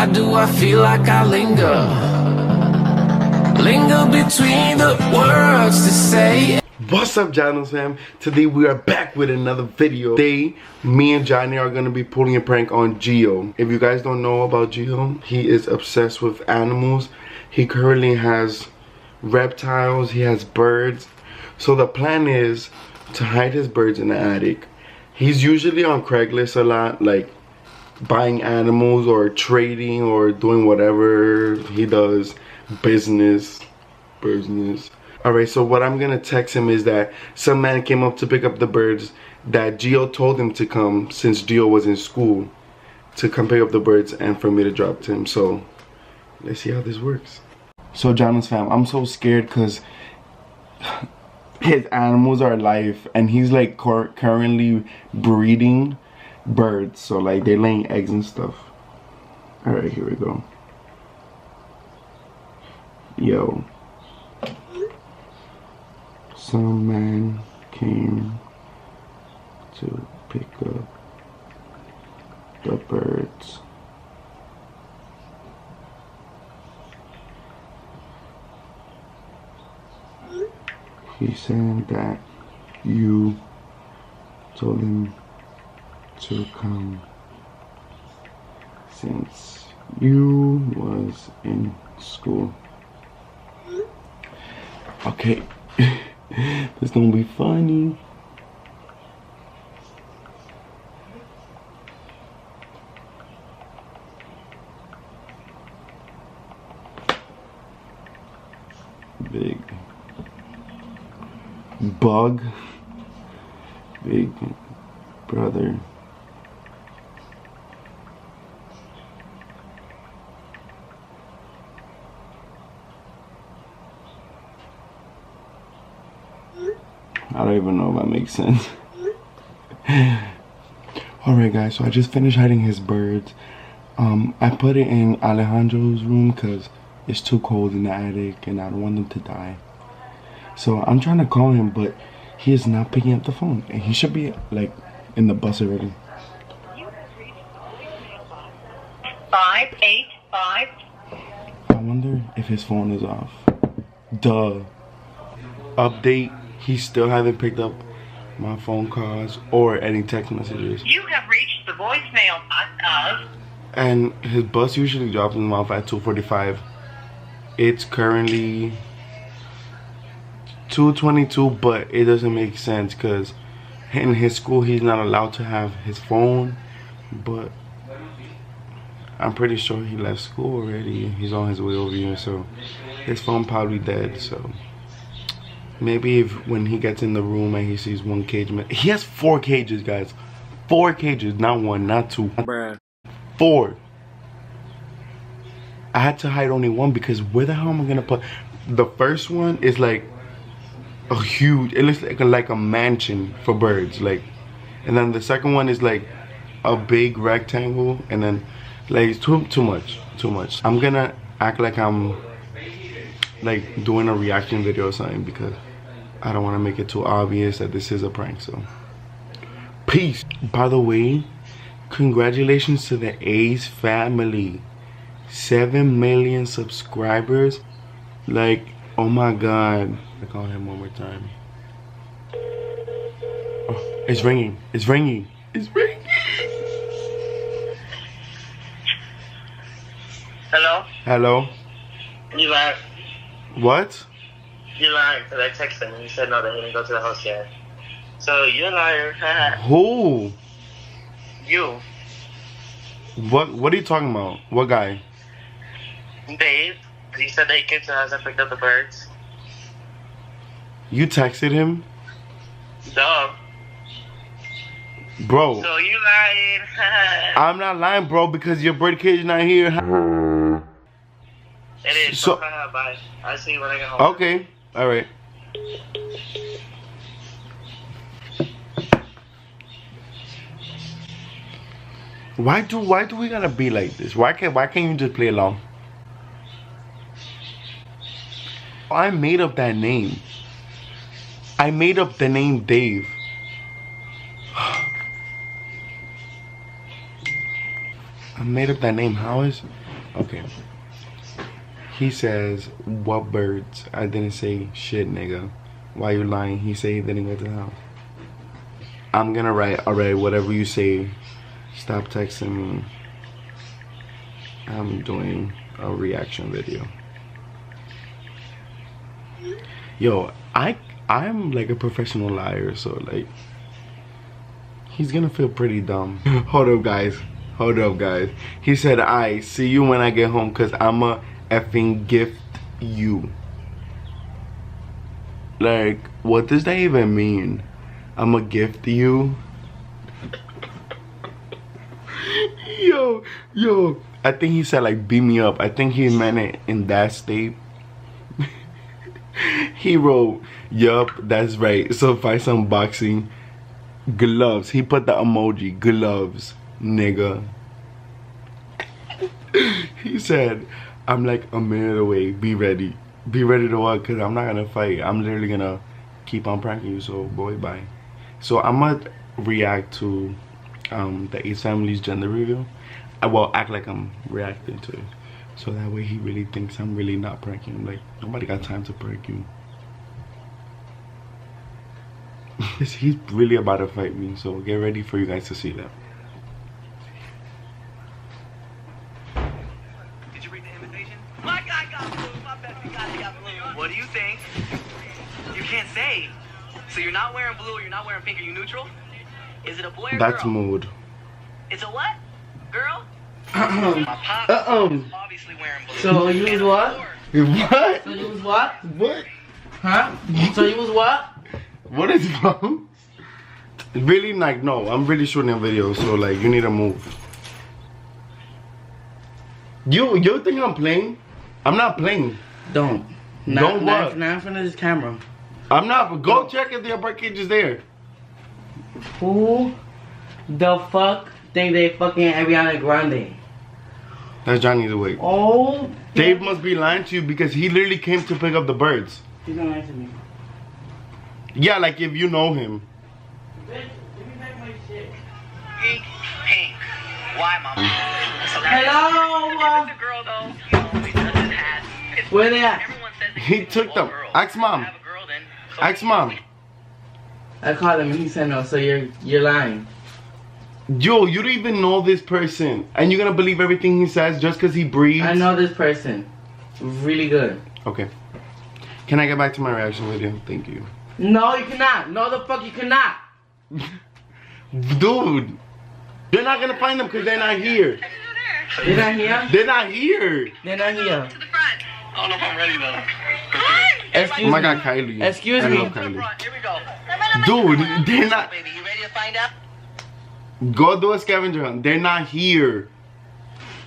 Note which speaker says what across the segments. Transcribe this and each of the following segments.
Speaker 1: Why do I feel like I linger between the words to say?
Speaker 2: What's up, Johnny's fam? Today we are back with another video. Today, me and Johnny are gonna be pulling a prank on Gio. If you guys don't know about Gio, he is obsessed with animals. He currently has reptiles, he has birds. So the plan is to hide his birds in the attic. He's usually on Craigslist a lot, like buying animals or trading or doing whatever he does, business. Alright, so what I'm gonna text him is that some man came up to pick up the birds, that Gio told him to come since Gio was in school, to come pick up the birds and for me to drop to him. So let's see how this works. So Johnny's fam, I'm so scared because his animals are alive and he's like currently breeding birds, so like they're laying eggs and stuff. Alright, here we go. Yo, some man came to pick up the birds. He said that you told him to come since you was in school. Okay, this gonna be funny. Big bug, big brother. I don't even know if that makes sense. Alright guys, so I just finished hiding his birds. I put it in Alejandro's room because it's too cold in the attic and I don't want them to die. So I'm trying to call him, but he is not picking up the phone. And he should be like in the bus already.
Speaker 3: 585.
Speaker 2: I wonder if his phone is off. Duh. Update. He still hasn't picked up my phone calls or any text messages.
Speaker 3: You have reached the voicemail box of...
Speaker 2: And his bus usually drops him off at 2:45. It's currently 2:22, but it doesn't make sense because in his school he's not allowed to have his phone. But I'm pretty sure he left school already. He's on his way over here, so his phone probably dead. So maybe if when he gets in the room and he sees one cage, he has 4 cages, guys. 4 cages, not 1, not 2.
Speaker 1: Bruh.
Speaker 2: 4. I had to hide only 1 because where the hell am I gonna put? The first one is like a huge, it looks like a mansion for birds, like, and then the second one is like a big rectangle, and then like it's too much. I'm gonna act like I'm like doing a reaction video or something because I don't want to make it too obvious that this is a prank. So peace. By the way, congratulations to the Ace family. 7 million subscribers. Like, oh my god. I call him one more time. Oh, it's ringing. It's ringing. It's ringing.
Speaker 3: Hello?
Speaker 2: Hello?
Speaker 3: You lied.
Speaker 2: What?
Speaker 3: You lied, because I texted him and he said no, that he didn't go to the house yet. So, you're a liar.
Speaker 2: Who?
Speaker 3: You.
Speaker 2: What are you talking about? What guy?
Speaker 3: Dave. He said that he came to the house and picked up the birds.
Speaker 2: You texted him?
Speaker 3: Duh.
Speaker 2: Bro.
Speaker 3: So, you lied.
Speaker 2: I'm not lying, bro, because your bird cage is not here.
Speaker 3: It is.
Speaker 2: So,
Speaker 3: bye. I'll see you when I get home.
Speaker 2: okay. Alright. Why do we gotta be like this? Why can't you just play along? I made up that name. I made up the name Dave. I made up that name. How is Okay. He says, what birds? I didn't say shit, nigga. Why you lying? He said he didn't go to the house. I'm gonna write, alright, whatever you say. Stop texting me. I'm doing a reaction video. Yo, I'm like a professional liar, so like he's gonna feel pretty dumb. Hold up guys. He said, I see you when I get home cause I'ma effing gift you. Like, what does that even mean? I'ma gift you? Yo, I think he said like beat me up. I think he meant it in that state. He wrote, yup, that's right. So fight some boxing gloves. He put the emoji, gloves, nigga. He said, I'm like a minute away, be ready. Be ready to what? Cause I'm not gonna fight. I'm literally gonna keep on pranking you, so boy, bye. So I'm gonna react to the Ace Family's gender reveal. I will act like I'm reacting to it. So that way he really thinks I'm really not pranking him. Like, nobody got time to prank you. He's really about to fight me, so get ready for you guys to see that.
Speaker 4: Did you read the invitation? My guy got blue. My bestie got blue. What do you think? You can't say. So you're not wearing blue, you're not wearing pink, are you neutral? Is it a boy or
Speaker 2: That's
Speaker 4: girl?
Speaker 2: mood.
Speaker 4: It's a what? Girl? My pop is obviously wearing blue.
Speaker 5: So you was what?
Speaker 2: What?
Speaker 5: So you was what?
Speaker 2: What?
Speaker 5: Huh? So you was what?
Speaker 2: What is wrong? Really, like, no, I'm really shooting a video, so like, you need to move. You think I'm playing? I'm not playing.
Speaker 5: Don't.
Speaker 2: Don't what?
Speaker 5: Not in front of this camera.
Speaker 2: I'm not. Go check if the upper cage is there.
Speaker 5: Who the fuck think they fucking Ariana Grande?
Speaker 2: That's Johnny the way.
Speaker 5: Oh.
Speaker 2: Dave must be lying to you because he literally came to pick up the birds.
Speaker 5: He's not lying to me.
Speaker 2: Yeah, like if you know him.
Speaker 5: Bitch, give me back my shit.
Speaker 4: Pink, pink. Why, mama? So
Speaker 5: Hello?
Speaker 4: If it's a girl, though, you know, he does his hat. It's
Speaker 5: Where they at?
Speaker 4: Everyone says that
Speaker 2: He took them.
Speaker 4: girl.
Speaker 2: Ask mom.
Speaker 4: Have a girl, then. So
Speaker 2: Ask mom.
Speaker 5: I called him and he said no, so you're lying.
Speaker 2: Yo, you don't even know this person. And you're gonna believe everything he says just because he breathes?
Speaker 5: I know this person. Really good.
Speaker 2: Okay. Can I get back to my reaction video? Thank you.
Speaker 5: No, you cannot. No, the fuck you cannot.
Speaker 2: Dude. They're not gonna find them because they're not here.
Speaker 5: They're not here?
Speaker 2: They're not here.
Speaker 5: They're not here.
Speaker 4: To the front. I don't know if I'm ready, though.
Speaker 5: Excuse
Speaker 2: Oh my
Speaker 5: me.
Speaker 2: god, Kylie.
Speaker 5: Excuse
Speaker 2: I
Speaker 5: me.
Speaker 2: love
Speaker 4: To the
Speaker 2: Kylie.
Speaker 4: front. Here we go.
Speaker 2: Dude, they're not.
Speaker 4: Baby, you ready to find out?
Speaker 2: Go do a scavenger hunt. They're not here.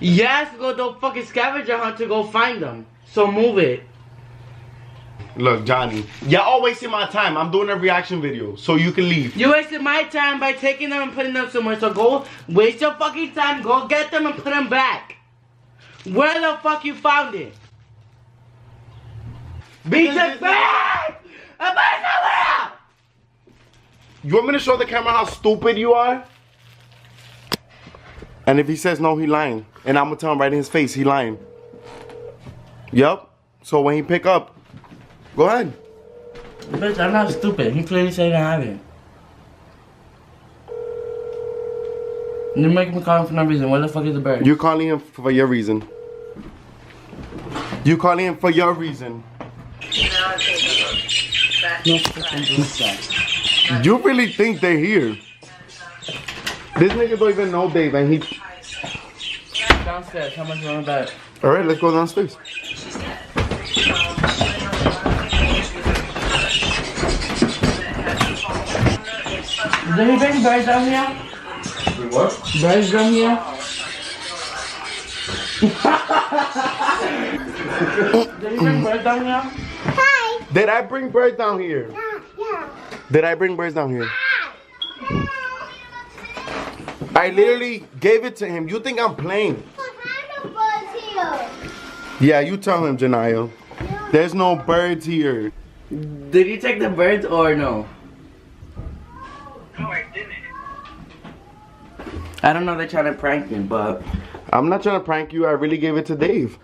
Speaker 5: Yes, go do a fucking scavenger hunt to go find them. So move it.
Speaker 2: Look, Johnny. Y'all all wasting my time. I'm doing a reaction video, so you can leave.
Speaker 5: You wasted my time by taking them and putting them somewhere. So go waste your fucking time. Go get them and put them back. Where the fuck you found it? Beat the back! I'm somewhere!
Speaker 2: You want me to show the camera how stupid you are? And if he says no, he lying. And I'm gonna tell him right in his face, he lying. Yup. So when he pick up, go ahead.
Speaker 5: Bitch, I'm not stupid. He clearly said he didn't have it. You're making me call him for no reason. Where the fuck is the bird?
Speaker 2: You calling him for your reason. You calling him for your reason.
Speaker 5: No fucking bullshit.
Speaker 2: You really think they're here? This nigga don't even know Dave and he...
Speaker 5: Downstairs. How much you want to bet?
Speaker 2: Alright, let's go downstairs.
Speaker 5: Did he bring birds down here?
Speaker 2: What?
Speaker 5: Birds down here? Did he bring birds down here?
Speaker 2: Did I bring birds down here?
Speaker 6: Yeah.
Speaker 2: Did I bring birds down here? I literally gave it to him. You think I'm playing? Yeah, you tell him, Janaya. There's no birds here.
Speaker 5: Did you take the birds or no?
Speaker 4: No, I didn't.
Speaker 5: I don't know they're trying to prank me, but
Speaker 2: I'm not trying to prank you. I really gave it to Dave.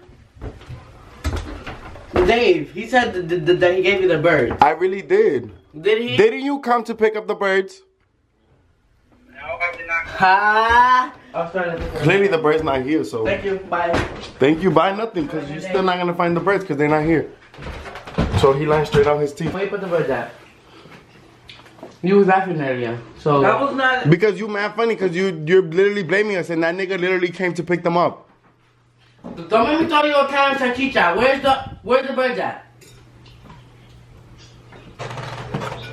Speaker 5: Dave, he said that he gave you the birds.
Speaker 2: I really did.
Speaker 5: Did he?
Speaker 2: Didn't you come to pick up the birds?
Speaker 3: No, I did not.
Speaker 5: Ha! I'm sorry.
Speaker 2: Clearly the bird's not here, so.
Speaker 5: Thank you. Bye.
Speaker 2: Thank you. Buy nothing, because you're still not going to find the birds because they're not here. So he lied straight out his teeth.
Speaker 5: Where you put the birds at? You was laughing earlier. So. That was not.
Speaker 2: Because you mad funny, because you're literally blaming us, and that nigga literally came to pick them up.
Speaker 5: Don't make me throw you a can of salchicha. Where's the birds at?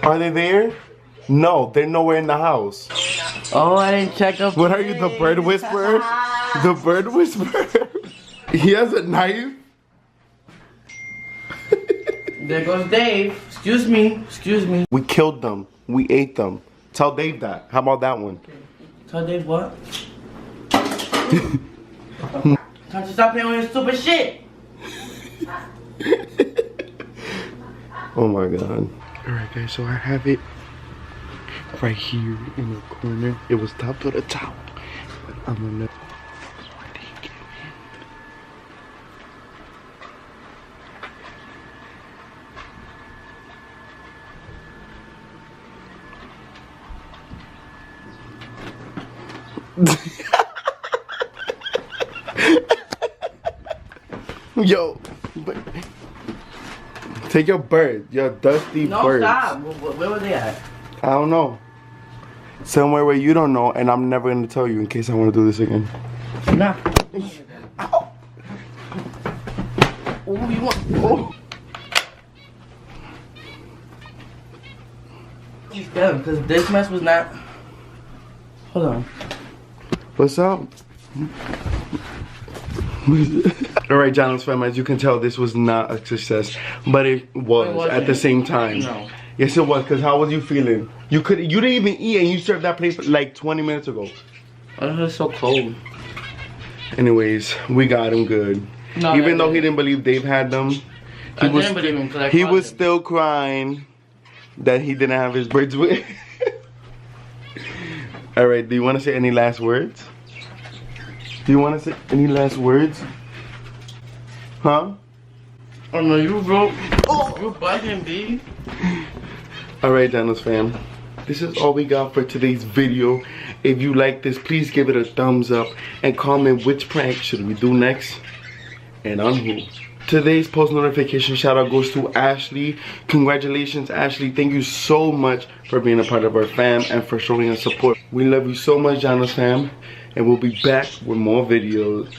Speaker 2: Are they there? No, they're nowhere in the house.
Speaker 5: Oh, I didn't check up.
Speaker 2: What are you, the bird whisperer? The bird whisperer? He has a knife?
Speaker 5: There goes Dave. Excuse me. Excuse me.
Speaker 2: We killed them. We ate them. Tell Dave that. How about that one?
Speaker 5: Tell Dave what? Can't you stop playing with your stupid shit?
Speaker 2: Oh my god. Alright guys, so I have it right here in the corner. It was top to the top. I'm gonna take it. Yo, take your bird, your dusty birds.
Speaker 5: No, stop. Where were they at?
Speaker 2: I don't know. Somewhere where you don't know, and I'm never gonna tell you in case I want to do this again.
Speaker 5: Nah.
Speaker 2: Ow.
Speaker 5: Oh, you want? Oh. He's done, because this mess was not. Hold on.
Speaker 2: What's up? Alright, John's fam, as you can tell, this was not a success, but it was at the same time.
Speaker 5: No.
Speaker 2: Yes, it was. Cause how was you feeling? You didn't even eat, and you served that plate like 20 minutes ago.
Speaker 5: Oh, it was so cold.
Speaker 2: Anyways, we got him good.
Speaker 5: No,
Speaker 2: even though he didn't believe Dave had them,
Speaker 5: I didn't believe him, 'cause I
Speaker 2: he
Speaker 5: called
Speaker 2: was
Speaker 5: him.
Speaker 2: still crying that he didn't have his birds with. All right, do you want to say any last words? Do you want to say any last words? Huh?
Speaker 5: Oh no, you broke. Oh, you bugging, B.
Speaker 2: Alright, Daniels fam, this is all we got for today's video. If you like this, please give it a thumbs up and comment which prank should we do next and on who. Today's post notification shout out goes to Ashley. Congratulations, Ashley. Thank you so much for being a part of our fam and for showing us support. We love you so much, Daniels fam, and we'll be back with more videos.